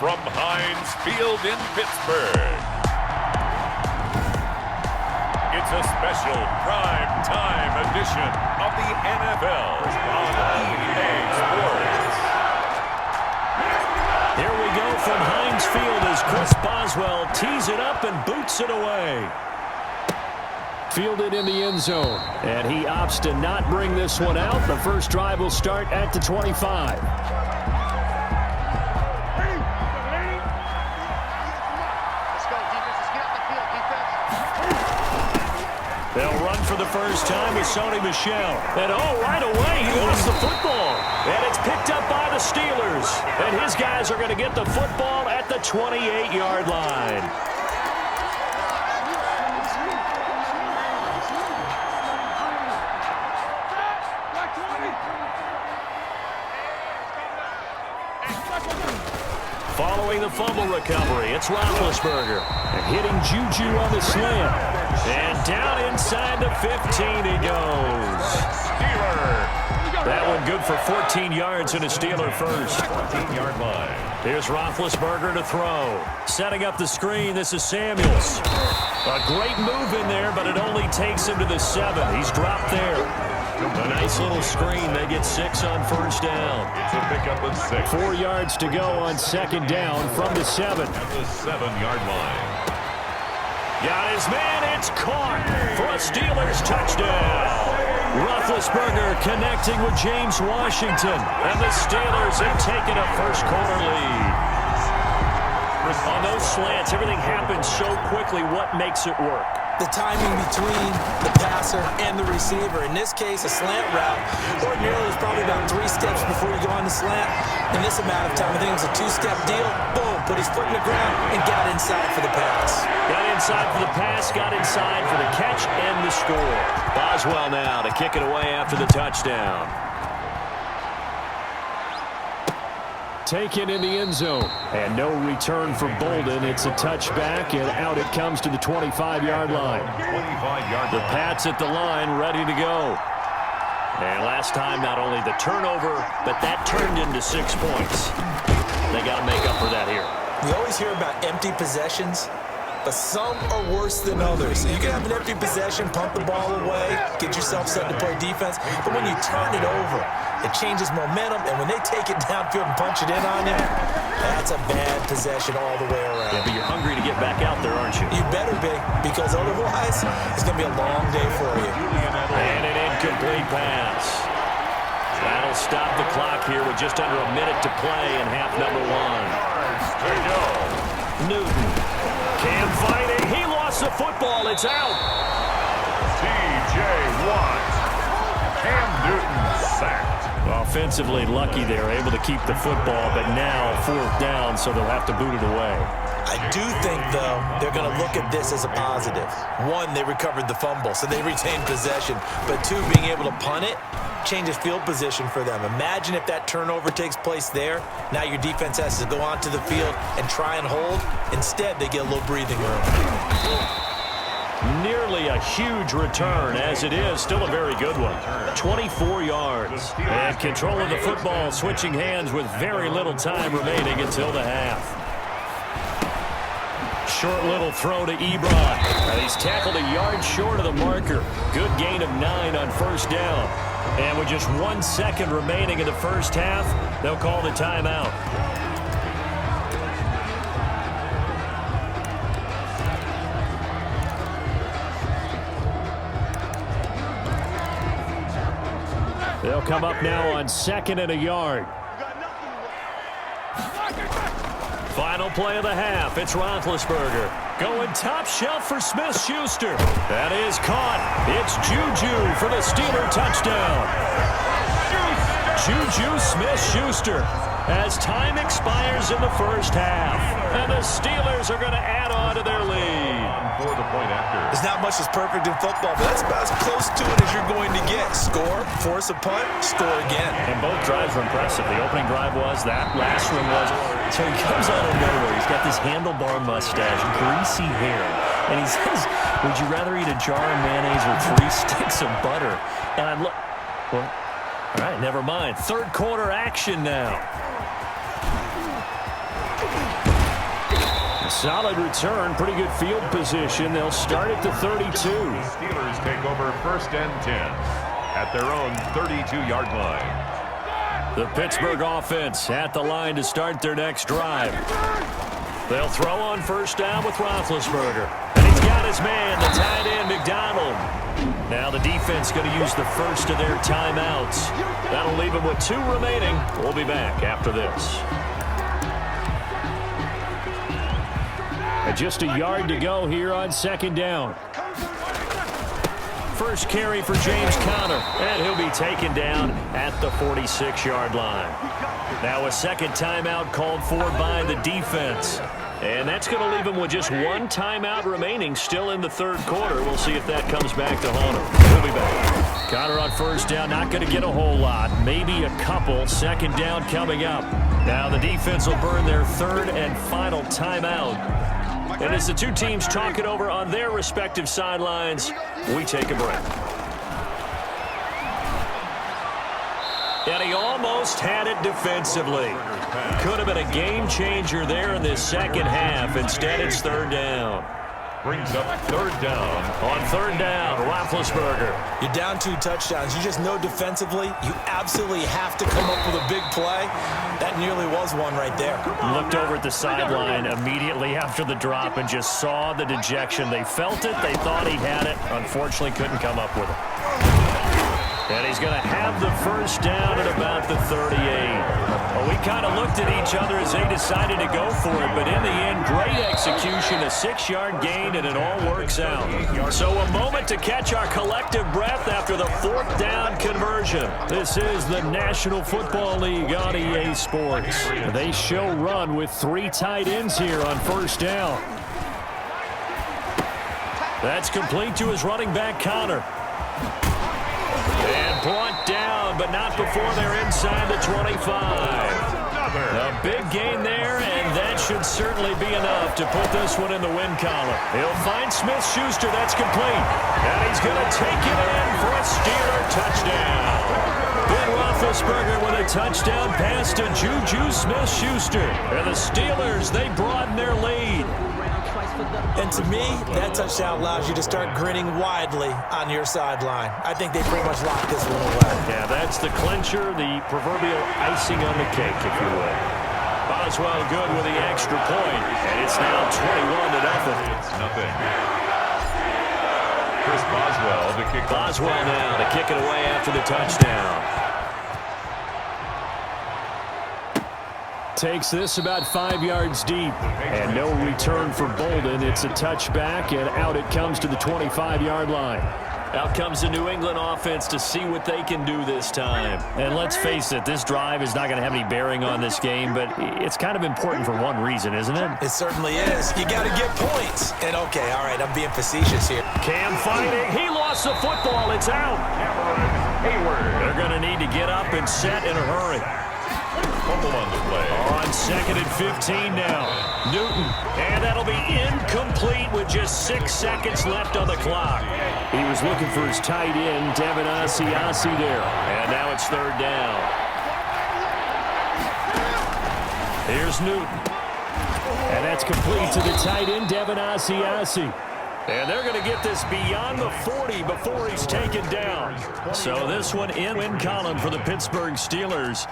from Heinz Field in Pittsburgh. It's a special prime time edition of the NFL on EA Sports. Here we go from Heinz Field as Chris Boswell tees it up and boots it away. Fielded in the end zone, and he opts to not bring this one out. The first drive will start at the 25. They'll run for the first time with Sony Michel. And right away, he lost the football. And it's picked up by the Steelers. And his guys are going to get the football at the 28-yard line. Following the fumble recovery, it's Roethlisberger. And hitting Juju on the slant. And down inside the 15 he goes. Steeler. That one good for 14 yards and a Steeler first. 14-yard line. Here's Roethlisberger to throw. Setting up the screen, this is Samuels. A great move in there, but it only takes him to the 7. He's dropped there. A nice little screen. They get 6 on first down. It's a pickup of 6. 4 yards to go on second down from the 7. At the 7-yard line. Got his man. It's caught for a Steelers touchdown. Roethlisberger connecting with James Washington. And the Steelers have taken a first-quarter lead. On those slants, everything happens so quickly. What makes it work? The timing between the passer and the receiver. In this case, a slant route. Ordinarily, it's probably about 3 steps before you go on the slant. In this amount of time, I think it was a 2-step deal. Boom, put his foot in the ground and got inside for the pass. Got inside for the pass, got inside for the catch and the score. Boswell now to kick it away after the touchdown. Taken in the end zone. And no return for Bolden. It's a touchback, and out it comes to the 25-yard line. 25-yard line. The Pats at the line, ready to go. And last time, not only the turnover, but that turned into 6 points. They got to make up for that here. We always hear about empty possessions, but some are worse than others. You can have an empty possession, pump the ball away, get yourself set to play defense, but when you turn it over, it changes momentum, and when they take it downfield and punch it in on you, that's a bad possession all the way around. Yeah, but you're hungry to get back out there, aren't you? You better be, because otherwise, it's going to be a long day for you. And an incomplete pass. That'll stop the clock here with just under a minute to play in half number 1. There you go. Newton. Cam fighting. He lost the football. It's out. T.J. Watt. Cam Newton sacked. Offensively lucky they're able to keep the football, but now 4th down, so they'll have to boot it away. I do think, though, they're going to look at this as a positive. 1, they recovered the fumble, so they retained possession. But 2, being able to punt it changes field position for them. Imagine if that turnover takes place there. Now your defense has to go onto the field and try and hold. Instead, they get a little breathing room. Nearly a huge return, as it is. Still a very good one. 24 yards. And control of the football, switching hands with very little time remaining until the half. Short little throw to Ebron. And he's tackled a yard short of the marker. Good gain of 9 on first down. And with just 1 second remaining in the first half, they'll call the timeout. They'll come up now on 2nd and a yard. Final play of the half. It's Roethlisberger. Going top shelf for Smith-Schuster. That is caught. It's Juju for the Steeler touchdown. Juju Smith-Schuster as time expires in the first half. And the Steelers are going to add on to their lead. For the point after. There's not much that's perfect in football, but that's about as close to it as you're going to get. Score, force a punt, score again. And both drives were impressive. The opening drive was, that last one was. So he comes out of nowhere. He's got this handlebar mustache, greasy hair. And he says, would you rather eat a jar of mayonnaise or 3 sticks of butter? And I'm like, well, all right, never mind. Third quarter action now. solid return, pretty good field position. They'll start at the 32. Steelers take over 1st and 10 at their own 32-yard line. The Pittsburgh offense at the line to start their next drive. They'll throw on 1st down with Roethlisberger. And he's got his man, the tight end, McDonald. Now the defense going to use the first of their timeouts. That'll leave them with 2 remaining. We'll be back after this. And just a yard to go here on 2nd down. First carry for James Conner, and he'll be taken down at the 46-yard line. Now a 2nd timeout called for by the defense. And that's going to leave him with just 1 timeout remaining still in the 3rd quarter. We'll see if that comes back to haunt him. We'll be back. Conner on 1st down, not going to get a whole lot. Maybe a couple. 2nd down coming up. Now the defense will burn their 3rd and final timeout. And as the 2 teams talk it over on their respective sidelines, we take a break. And he almost had it defensively. Could have been a game changer there in this 2nd half. Instead, it's 3rd down. Brings up 3rd down. On 3rd down, Roethlisberger. You're down 2 touchdowns. You just know defensively you absolutely have to come up with a big play. That nearly was one right there. Looked over at the sideline immediately after the drop and just saw the dejection. They felt it. They thought he had it. Unfortunately, couldn't come up with it. And he's going to have the 1st down at about the 38. Well, we kind of looked at each other as they decided to go for it, but in the end, great execution, a 6-yard gain, and it all works out. So a moment to catch our collective breath after the 4th down conversion. This is the National Football League on EA Sports. They show run with 3 tight ends here on 1st down. That's complete to his running back, Conner. And brought down, but not before they're inside the 25. A big gain there, and that should certainly be enough to put this one in the win column. He'll find Smith-Schuster. That's complete. And he's going to take it in for a Steeler touchdown. Ben Roethlisberger with a touchdown pass to Juju Smith-Schuster. And the Steelers, they broaden their lead. And to me, that touchdown allows you to start grinning widely on your sideline. I think they pretty much locked this one away. Yeah, that's the clincher, the proverbial icing on the cake, if you will. Boswell good with the extra point, and it's now 21-0. It's nothing. Chris Boswell to kick. Boswell now to kick it away after the touchdown. Takes this about 5 yards deep. And no return for Bolden. It's a touchback, and out it comes to the 25-yard line. Out comes the New England offense to see what they can do this time. And let's face it, this drive is not going to have any bearing on this game, but it's kind of important for one reason, isn't it? It certainly is. You got to get points. And okay, all right, I'm being facetious here. Cam fighting. He lost the football. It's out. They're going to need to get up and set in a hurry. Fumble on the play. On 2nd and 15 now. Newton. And that'll be incomplete with just 6 seconds left on the clock. He was looking for his tight end, Devin Asiasi there. And now it's 3rd down. Here's Newton. And that's complete to the tight end, Devin Asiasi. And they're going to get this beyond the 40 before he's taken down. So this one in win column for the Pittsburgh Steelers.